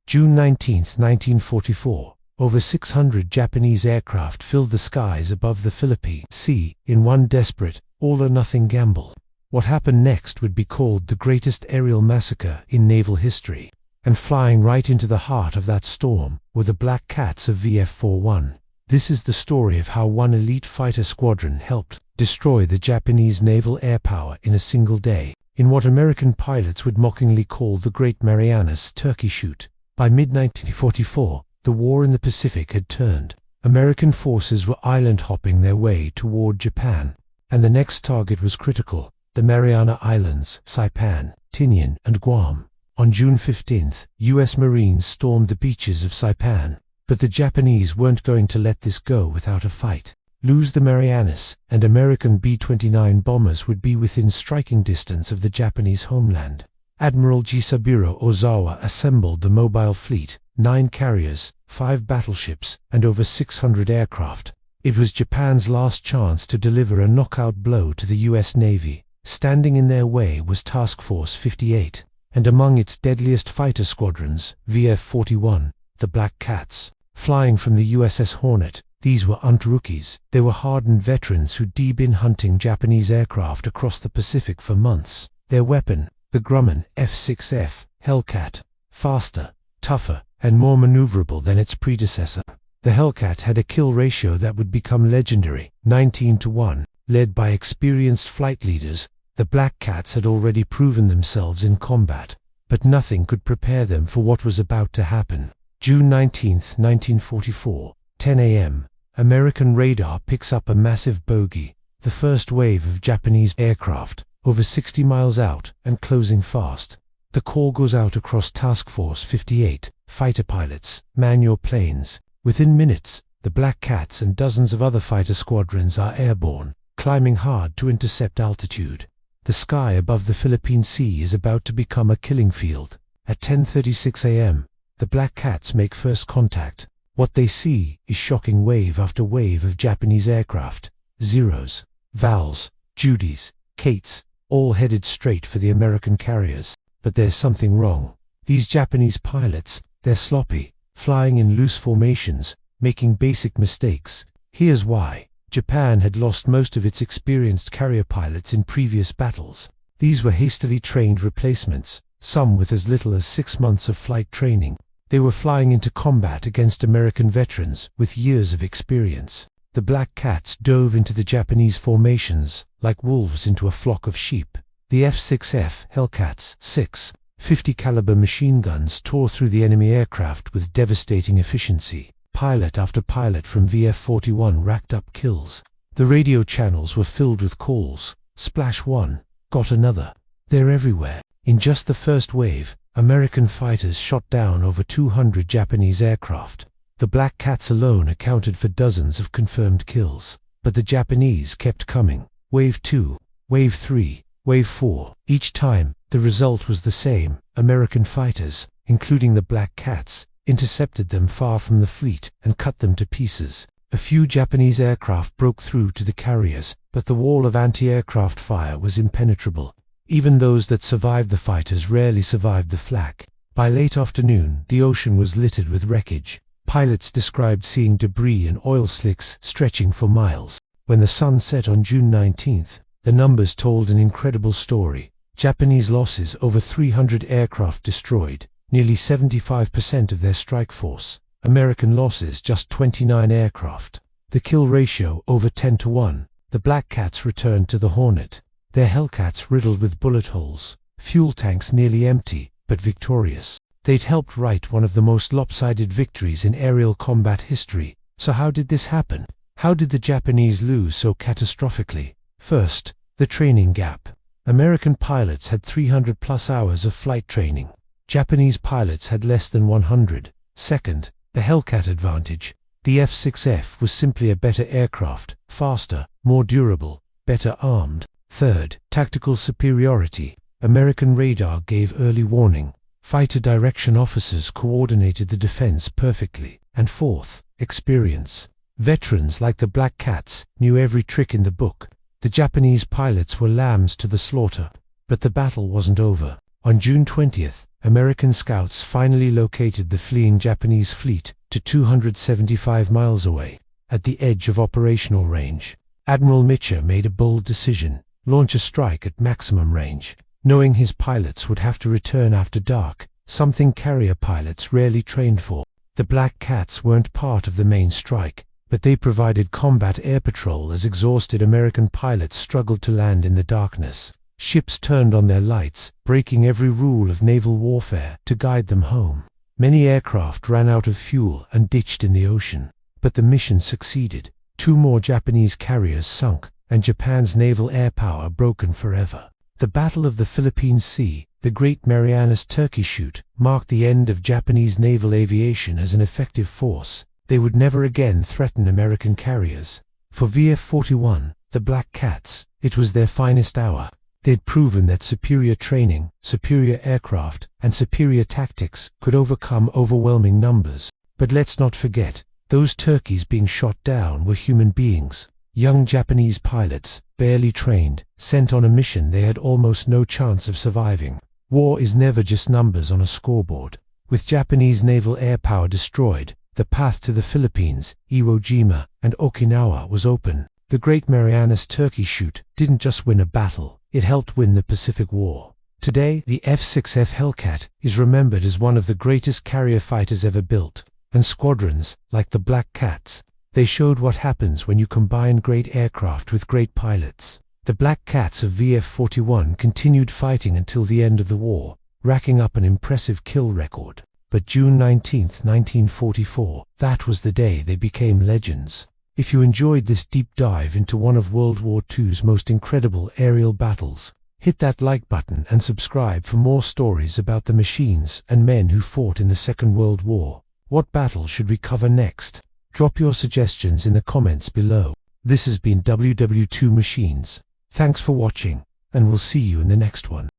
June 19, 1944. Over 600 Japanese aircraft filled the skies above the Philippine Sea in one desperate, all-or-nothing gamble. What happened next would be called the greatest aerial massacre in naval history. And flying right into the heart of that storm were the Black Cats of VF-41. This is the story of how one elite fighter squadron helped destroy the Japanese naval air power in a single day, in what American pilots would mockingly call the Great Marianas Turkey Shoot. By mid-1944, the war in the Pacific had turned. American forces were island-hopping their way toward Japan, and the next target was critical: the Mariana Islands, Saipan, Tinian, and Guam. On June 15th, U.S. Marines stormed the beaches of Saipan, but the Japanese weren't going to let this go without a fight. Lose the Marianas, and American B-29 bombers would be within striking distance of the Japanese homeland. Admiral Jisaburo Ozawa assembled the mobile fleet, 9 carriers, 5 battleships, and over 600 aircraft. It was Japan's last chance to deliver a knockout blow to the U.S. Navy. Standing in their way was Task Force 58, and among its deadliest fighter squadrons, VF-41, the Black Cats. Flying from the USS Hornet, these weren't rookies. They were hardened veterans who'd been hunting Japanese aircraft across the Pacific for months. Their weapon, the Grumman F6F Hellcat, faster, tougher, and more maneuverable than its predecessor. The Hellcat had a kill ratio that would become legendary, 19-1. Led by experienced flight leaders, the Black Cats had already proven themselves in combat, but nothing could prepare them for what was about to happen. June 19, 1944, 10 a.m. American radar picks up a massive bogey, the first wave of Japanese aircraft, over 60 miles out and closing fast. The call goes out across Task Force 58, fighter pilots, man your planes. Within minutes, the Black Cats and dozens of other fighter squadrons are airborne, climbing hard to intercept altitude. The sky above the Philippine Sea is about to become a killing field. At 10:36 a.m., the Black Cats make first contact. What they see is shocking wave after wave of Japanese aircraft, Zeros, Vals, Judys, Kates, all headed straight for the American carriers. But there's something wrong. These Japanese pilots, they're sloppy, flying in loose formations, making basic mistakes. Here's why. Japan had lost most of its experienced carrier pilots in previous battles. These were hastily trained replacements, some with as little as 6 months of flight training. They were flying into combat against American veterans with years of experience. The Black Cats dove into the Japanese formations like wolves into a flock of sheep. The F6F Hellcats 6.50 caliber machine guns tore through the enemy aircraft with devastating efficiency. Pilot after pilot from VF-41 racked up kills. The radio channels were filled with calls. Splash one, got another. They're everywhere. In just the first wave, American fighters shot down over 200 Japanese aircraft. The Black Cats alone accounted for dozens of confirmed kills. But the Japanese kept coming. Wave 2, Wave 3, Wave 4. Each time, the result was the same. American fighters, including the Black Cats, intercepted them far from the fleet and cut them to pieces. A few Japanese aircraft broke through to the carriers, but the wall of anti-aircraft fire was impenetrable. Even those that survived the fighters rarely survived the flak. By late afternoon, the ocean was littered with wreckage. Pilots described seeing debris and oil slicks stretching for miles. When the sun set on June 19th, the numbers told an incredible story. Japanese losses: over 300 aircraft destroyed, nearly 75% of their strike force. American losses: just 29 aircraft. The kill ratio: over 10-1. The Black Cats returned to the Hornet, their Hellcats riddled with bullet holes, fuel tanks nearly empty, but victorious. They'd helped write one of the most lopsided victories in aerial combat history. So how did this happen? How did the Japanese lose so catastrophically? First, the training gap. American pilots had 300+ hours of flight training. Japanese pilots had less than 100. Second, the Hellcat advantage. The F6F was simply a better aircraft, faster, more durable, better armed. Third, tactical superiority. American radar gave early warning. Fighter direction officers coordinated the defense perfectly. And fourth, experience. Veterans like the Black Cats knew every trick in the book. The Japanese pilots were lambs to the slaughter. But the battle wasn't over. On June 20th, American scouts finally located the fleeing Japanese fleet to 275 miles away, at the edge of operational range. Admiral Mitcher made a bold decision: launch a strike at maximum range, knowing his pilots would have to return after dark, something carrier pilots rarely trained for. The Black Cats weren't part of the main strike, but they provided combat air patrol as exhausted American pilots struggled to land in the darkness. Ships turned on their lights, breaking every rule of naval warfare to guide them home. Many aircraft ran out of fuel and ditched in the ocean. But the mission succeeded. 2 more Japanese carriers sunk, and Japan's naval air power broken forever. The Battle of the Philippine Sea, the Great Marianas Turkey Shoot, marked the end of Japanese naval aviation as an effective force. They would never again threaten American carriers. For VF-41, the Black Cats, it was their finest hour. They'd proven that superior training, superior aircraft, and superior tactics could overcome overwhelming numbers. But let's not forget, those turkeys being shot down were human beings, young Japanese pilots, barely trained, sent on a mission they had almost no chance of surviving. War is never just numbers on a scoreboard. With Japanese naval air power destroyed, the path to the Philippines, Iwo Jima, and Okinawa was open. The Great Marianas Turkey Shoot didn't just win a battle, it helped win the Pacific War. Today, the F6F Hellcat is remembered as one of the greatest carrier fighters ever built, and squadrons, like the Black Cats, they showed what happens when you combine great aircraft with great pilots. The Black Cats of VF-41 continued fighting until the end of the war, racking up an impressive kill record. But June 19, 1944, that was the day they became legends. If you enjoyed this deep dive into one of World War II's most incredible aerial battles, hit that like button and subscribe for more stories about the machines and men who fought in the Second World War. What battle should we cover next? Drop your suggestions in the comments below. This has been WW2 Machines. Thanks for watching, and we'll see you in the next one.